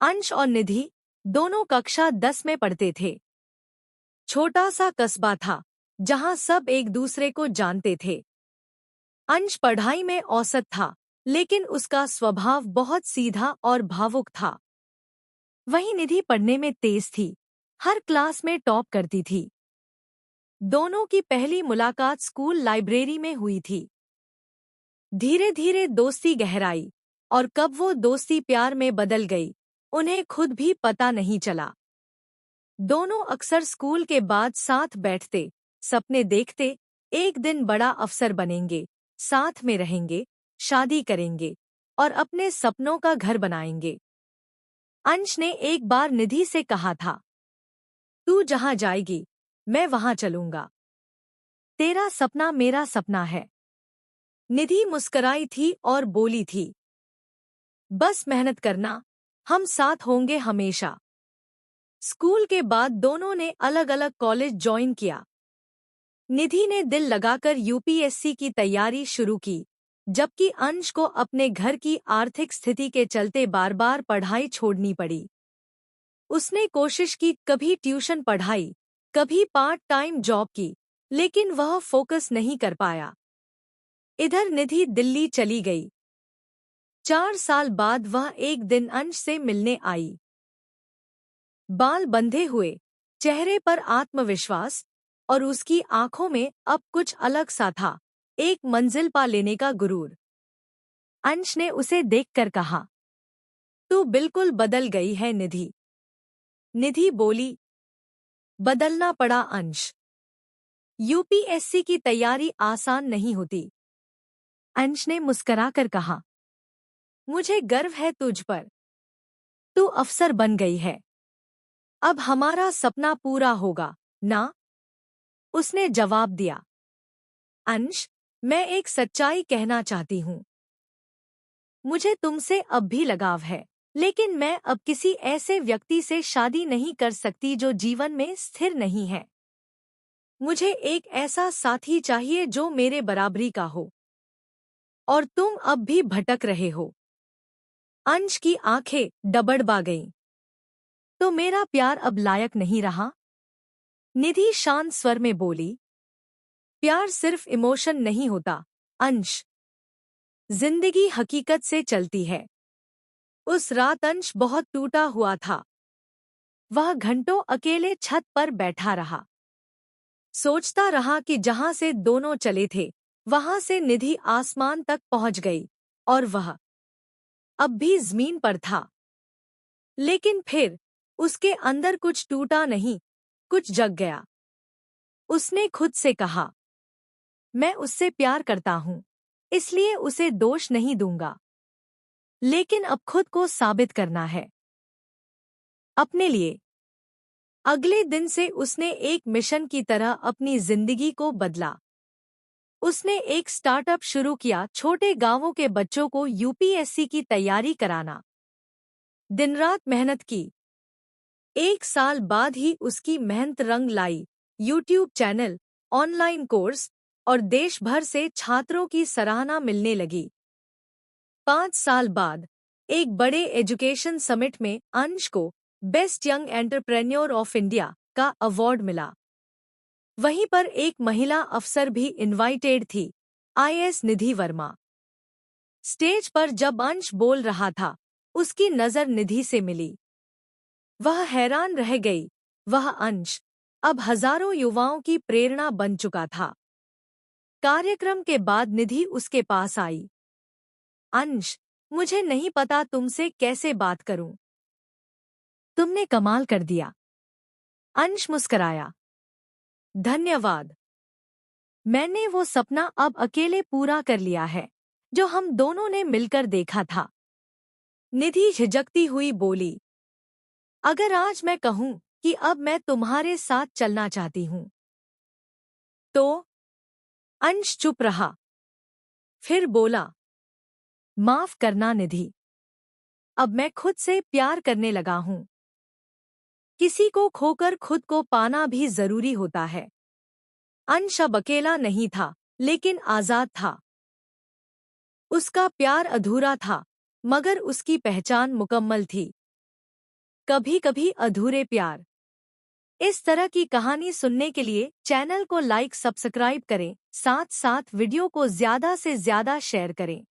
अंश और निधि दोनों कक्षा 10 में पढ़ते थे। छोटा सा कस्बा था जहां सब एक दूसरे को जानते थे। अंश पढ़ाई में औसत था, लेकिन उसका स्वभाव बहुत सीधा और भावुक था। वहीं निधि पढ़ने में तेज थी, हर क्लास में टॉप करती थी। दोनों की पहली मुलाकात स्कूल लाइब्रेरी में हुई थी। धीरे धीरे दोस्ती गहराई, और कब वो दोस्ती प्यार में बदल गई, उन्हें खुद भी पता नहीं चला। दोनों अक्सर स्कूल के बाद साथ बैठते, सपने देखते, एक दिन बड़ा अफसर बनेंगे, साथ में रहेंगे, शादी करेंगे और अपने सपनों का घर बनाएंगे। अंश ने एक बार निधि से कहा था, तू जहां जाएगी, मैं वहां चलूंगा। तेरा सपना मेरा सपना है। निधि मुस्कुराई थी और बोली थी, बस मेहनत करना, हम साथ होंगे हमेशा। स्कूल के बाद दोनों ने अलग अलग कॉलेज ज्वाइन किया। निधि ने दिल लगाकर यूपीएससी की तैयारी शुरू की, जबकि अंश को अपने घर की आर्थिक स्थिति के चलते बार बार पढ़ाई छोड़नी पड़ी। उसने कोशिश की, कभी ट्यूशन पढ़ाई, कभी पार्ट टाइम जॉब की, लेकिन वह फोकस नहीं कर पाया। इधर निधि दिल्ली चली गई। 4 साल बाद वह एक दिन अंश से मिलने आई। बाल बंधे हुए, चेहरे पर आत्मविश्वास, और उसकी आंखों में अब कुछ अलग सा था, एक मंजिल पा लेने का गुरूर। अंश ने उसे देखकर कहा, तू बिल्कुल बदल गई है निधि। निधि बोली, बदलना पड़ा अंश। यूपीएससी की तैयारी आसान नहीं होती। अंश ने मुस्कुराकर कहा, मुझे गर्व है तुझ पर। तू अफसर बन गई है। अब हमारा सपना पूरा होगा, ना? उसने जवाब दिया, अंश, मैं एक सच्चाई कहना चाहती हूँ। मुझे तुमसे अब भी लगाव है, लेकिन मैं अब किसी ऐसे व्यक्ति से शादी नहीं कर सकती जो जीवन में स्थिर नहीं है। मुझे एक ऐसा साथी चाहिए जो मेरे बराबरी का हो। और तुम अब भी भटक रहे हो। अंश की आंखें डबडबा गईं। तो मेरा प्यार अब लायक नहीं रहा? निधि शांत स्वर में बोली, प्यार सिर्फ इमोशन नहीं होता, अंश। जिंदगी हकीकत से चलती है। उस रात अंश बहुत टूटा हुआ था। वह घंटों अकेले छत पर बैठा रहा। सोचता रहा कि जहां से दोनों चले थे, वहां से निधि आसमान तक पहुंच गई, और वह अब भी जमीन पर था। लेकिन फिर उसके अंदर कुछ टूटा नहीं, कुछ जग गया। उसने खुद से कहा, मैं उससे प्यार करता हूं, इसलिए उसे दोष नहीं दूंगा। लेकिन अब खुद को साबित करना है, अपने लिए। अगले दिन से उसने एक मिशन की तरह अपनी जिंदगी को बदला। उसने एक स्टार्टअप शुरू किया, छोटे गांवों के बच्चों को यूपीएससी की तैयारी कराना। दिन रात मेहनत की। 1 साल बाद ही उसकी मेहनत रंग लाई। यूट्यूब चैनल, ऑनलाइन कोर्स और देश भर से छात्रों की सराहना मिलने लगी। 5 साल बाद एक बड़े एजुकेशन समिट में अंश को best young entrepreneur of India का अवार्ड मिला। वहीं पर एक महिला अफसर भी इनवाइटेड थी, आईएएस निधि वर्मा। स्टेज पर जब अंश बोल रहा था, उसकी नजर निधि से मिली। वह हैरान रह गई। वह अंश अब हजारों युवाओं की प्रेरणा बन चुका था। कार्यक्रम के बाद निधि उसके पास आई। अंश, मुझे नहीं पता तुमसे कैसे बात करूं। तुमने कमाल कर दिया। अंश मुस्कुराया, धन्यवाद। मैंने वो सपना अब अकेले पूरा कर लिया है, जो हम दोनों ने मिलकर देखा था। निधि झिझकती हुई बोली, अगर आज मैं कहूं कि अब मैं तुम्हारे साथ चलना चाहती हूं, तो? अंश चुप रहा। फिर बोला, माफ करना निधि, अब मैं खुद से प्यार करने लगा हूं। किसी को खोकर खुद को पाना भी जरूरी होता है। अंश अब अकेला नहीं था, लेकिन आजाद था। उसका प्यार अधूरा था, मगर उसकी पहचान मुकम्मल थी। कभी कभी अधूरे प्यार। इस तरह की कहानी सुनने के लिए चैनल को लाइक सब्सक्राइब करें, साथ साथ वीडियो को ज्यादा से ज्यादा शेयर करें।